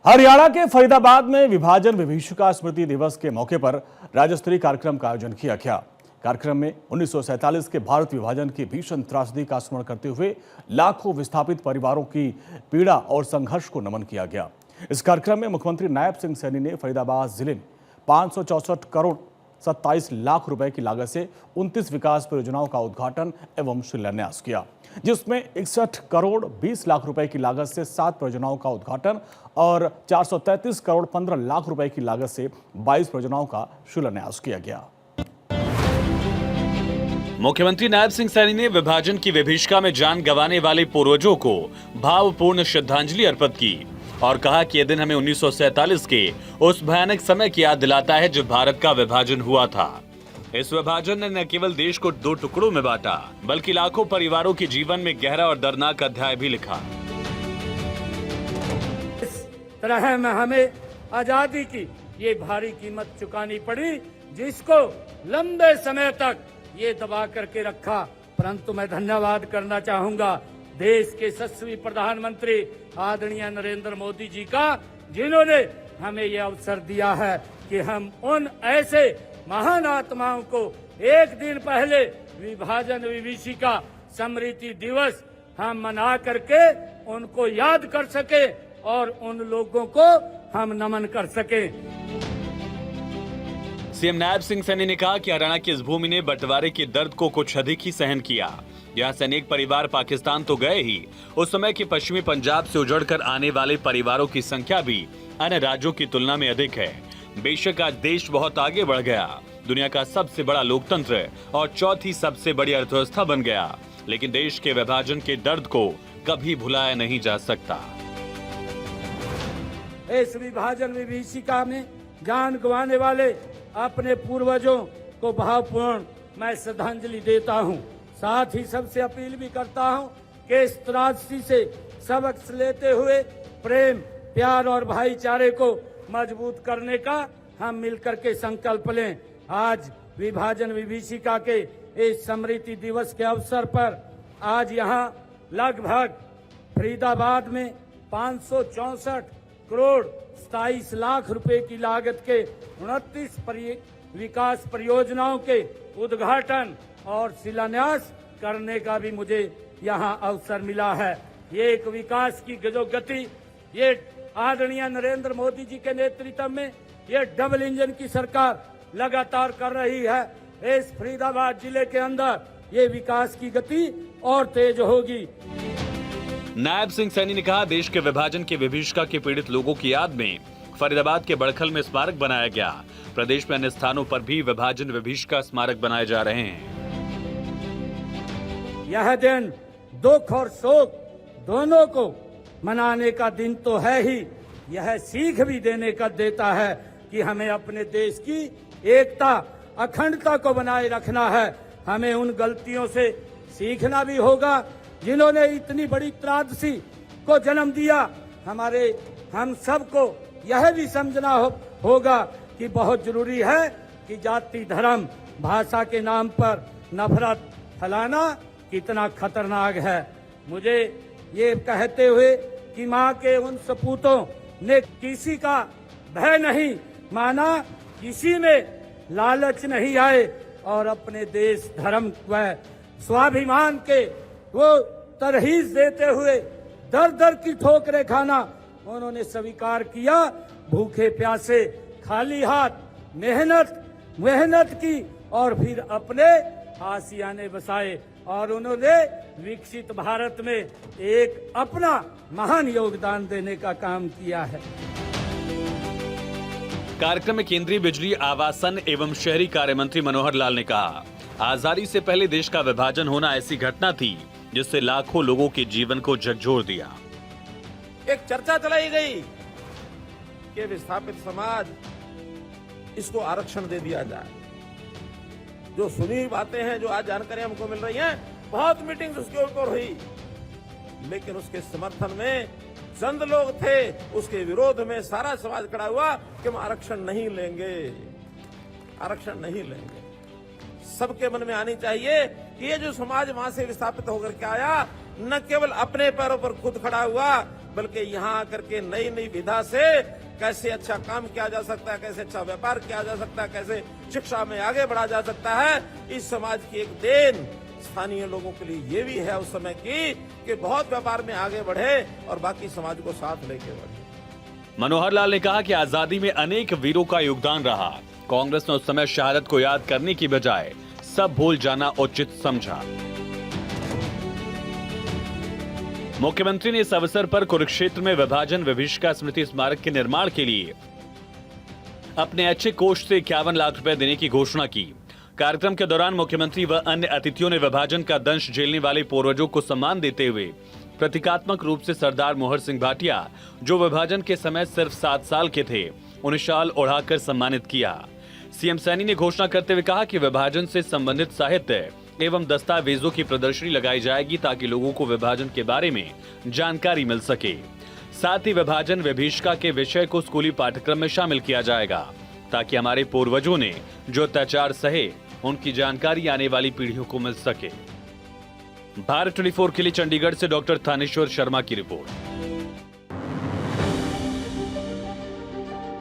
हरियाणा के फरीदाबाद में विभाजन विभीषिका स्मृति दिवस के मौके पर राज्य स्तरीय कार्यक्रम का आयोजन किया गया। कार्यक्रम में 1947 के भारत विभाजन की भीषण त्रासदी का स्मरण करते हुए लाखों विस्थापित परिवारों की पीड़ा और संघर्ष को नमन किया गया। इस कार्यक्रम में मुख्यमंत्री नायब सिंह सैनी ने फरीदाबाद जिले में 564 करोड़ 27 लाख रुपए की लागत से 29 विकास परियोजनाओं का उद्घाटन एवं शिलान्यास किया, जिसमें 61 करोड़ 20 लाख रुपए की लागत से 7 परियोजनाओं का उद्घाटन और 433 करोड़ 15 लाख रुपए की लागत से 22 परियोजनाओं का शिलान्यास किया गया। मुख्यमंत्री नायब सिंह सैनी ने विभाजन की विभीषिका में जान गंवाने वाले पूर्वजों को भावपूर्ण श्रद्धांजलि अर्पित की और कहा कि यह दिन हमें 1947 के उस भयानक समय की याद दिलाता है जब भारत का विभाजन हुआ था। इस विभाजन ने न केवल देश को 2 टुकड़ों में बांटा, बल्कि लाखों परिवारों के जीवन में गहरा और दर्दनाक अध्याय भी लिखा। इस तरह में हमें आजादी की ये भारी कीमत चुकानी पड़ी, जिसको लंबे समय तक ये दबा करके रखा। परंतु मैं धन्यवाद करना चाहूंगा देश के यशस्वी प्रधानमंत्री आदरणीय नरेंद्र मोदी जी का, जिन्होंने हमें यह अवसर दिया है कि हम उन ऐसे महान आत्माओं को एक दिन पहले विभाजन विभीषिका स्मृति दिवस हम मना करके उनको याद कर सके और उन लोगों को हम नमन कर सके। सीएम नायब सिंह सैनी ने कहा कि हरियाणा की इस भूमि ने बंटवारे के दर्द को कुछ अधिक ही सहन किया। यहाँ से अनेक परिवार पाकिस्तान तो गए ही, उस समय के पश्चिमी पंजाब से उजड़कर आने वाले परिवारों की संख्या भी अन्य राज्यों की तुलना में अधिक है। बेशक आज देश बहुत आगे बढ़ गया, दुनिया का सबसे बड़ा लोकतंत्र और चौथी सबसे बड़ी अर्थव्यवस्था बन गया, लेकिन देश के विभाजन के दर्द को कभी भुलाया नहीं जा सकता। इस विभाजन विभीषिका में जान गंवाने वाले अपने पूर्वजों को भावपूर्ण मैं श्रद्धांजलि देता हूं। साथ ही सबसे अपील भी करता हूं कि इस त्रासदी से सबक लेते हुए प्रेम, प्यार और भाईचारे को मजबूत करने का हम मिलकर के संकल्प लें। आज विभाजन विभीषिका के इस स्मृति दिवस के अवसर पर आज यहां लगभग फरीदाबाद में 564 करोड़ 27 लाख रुपए की लागत के 29 विकास परियोजनाओं के उद्घाटन और शिलान्यास करने का भी मुझे यहां अवसर मिला है। ये एक विकास की जो गति ये आदरणीय नरेंद्र मोदी जी के नेतृत्व में ये डबल इंजन की सरकार लगातार कर रही है। इस फरीदाबाद जिले के अंदर ये विकास की गति और तेज होगी। नायब सिंह सैनी ने कहा, देश के विभाजन के विभीषिका के पीड़ित लोगों की याद में फरीदाबाद के बड़खल में स्मारक बनाया गया। प्रदेश में अन्य स्थानों पर भी विभाजन विभीषिका स्मारक बनाए जा रहे हैं। यह दिन दुख और शोक दोनों को मनाने का दिन तो है ही, यह सीख भी देने का देता है कि हमें अपने देश की एकता, अखंडता को बनाए रखना है। हमें उन गलतियों से सीखना भी होगा जिन्होंने इतनी बड़ी त्रासदी को जन्म दिया। हम सबको यह भी समझना होगा कि बहुत जरूरी है कि जाति, धर्म, भाषा के नाम पर नफरत फैलाना कितना खतरनाक है। मुझे ये कहते हुए कि माँ के उन सपूतों ने किसी का भय नहीं माना, किसी में लालच नहीं आए और अपने देश, धर्म व स्वाभिमान के वो तरहीज देते हुए दर दर की ठोकरें खाना उन्होंने स्वीकार किया। भूखे प्यासे खाली हाथ मेहनत की और फिर अपने आशियाने बसाए और उन्होंने विकसित भारत में एक अपना महान योगदान देने का काम किया है। कार्यक्रम में केंद्रीय बिजली, आवासन एवं शहरी कार्य मंत्री मनोहर लाल ने कहा, आजादी से पहले देश का विभाजन होना ऐसी घटना थी जिससे लाखों लोगों के जीवन को झकझोर दिया। एक चर्चा चलाई गई कि विस्थापित समाज इसको आरक्षण दे दिया जाए। जो सुनी बातें हैं, जो आज जानकारी हमको मिल रही हैं, बहुत मीटिंग्स उसके ऊपर हुई, लेकिन उसके समर्थन में चंद लोग थे, उसके विरोध में सारा समाज खड़ा हुआ कि हम आरक्षण नहीं लेंगे, आरक्षण नहीं लेंगे। सबके मन में आनी चाहिए कि ये जो समाज वहां से विस्थापित होकर के आया, न केवल अपने पैरों पर खुद खड़ा हुआ, बल्कि यहाँ आकर के नई नई विधा से कैसे अच्छा काम किया जा सकता है, कैसे अच्छा व्यापार किया जा सकता है, कैसे शिक्षा में आगे बढ़ा जा सकता है। इस समाज की एक देन स्थानीय लोगों के लिए ये भी है उस समय की कि बहुत व्यापार में आगे बढ़े और बाकी समाज को साथ लेके बढ़े। मनोहर लाल ने कहा कि आजादी में अनेक वीरों का योगदान रहा। कांग्रेस ने उस समय शहादत को याद करने की बजाय सब भूल जाना उचित समझा। मुख्यमंत्री ने इस अवसर पर कुरुक्षेत्र में विभाजन विभीषिका स्मृति स्मारक के निर्माण के लिए अपने अच्छे कोष से 51 लाख रुपए देने की घोषणा की। कार्यक्रम के दौरान मुख्यमंत्री व अन्य अतिथियों ने विभाजन का दंश झेलने वाले पूर्वजों को सम्मान देते हुए प्रतीकात्मक रूप से सरदार मोहर सिंह भाटिया, जो विभाजन के समय सिर्फ 7 साल के थे, उन्हें शाल ओढ़ाकर सम्मानित किया। सीएम सैनी ने घोषणा करते हुए कहा कि विभाजन से संबंधित साहित्य एवं दस्तावेजों की प्रदर्शनी लगाई जाएगी ताकि लोगों को विभाजन के बारे में जानकारी मिल सके। साथ ही विभाजन विभीषिका के विषय को स्कूली पाठ्यक्रम में शामिल किया जाएगा ताकि हमारे पूर्वजों ने जो अत्याचार सहे उनकी जानकारी आने वाली पीढ़ियों को मिल सके। भारत 24 के लिए चंडीगढ़ से डॉक्टर थानेश्वर शर्मा की रिपोर्ट।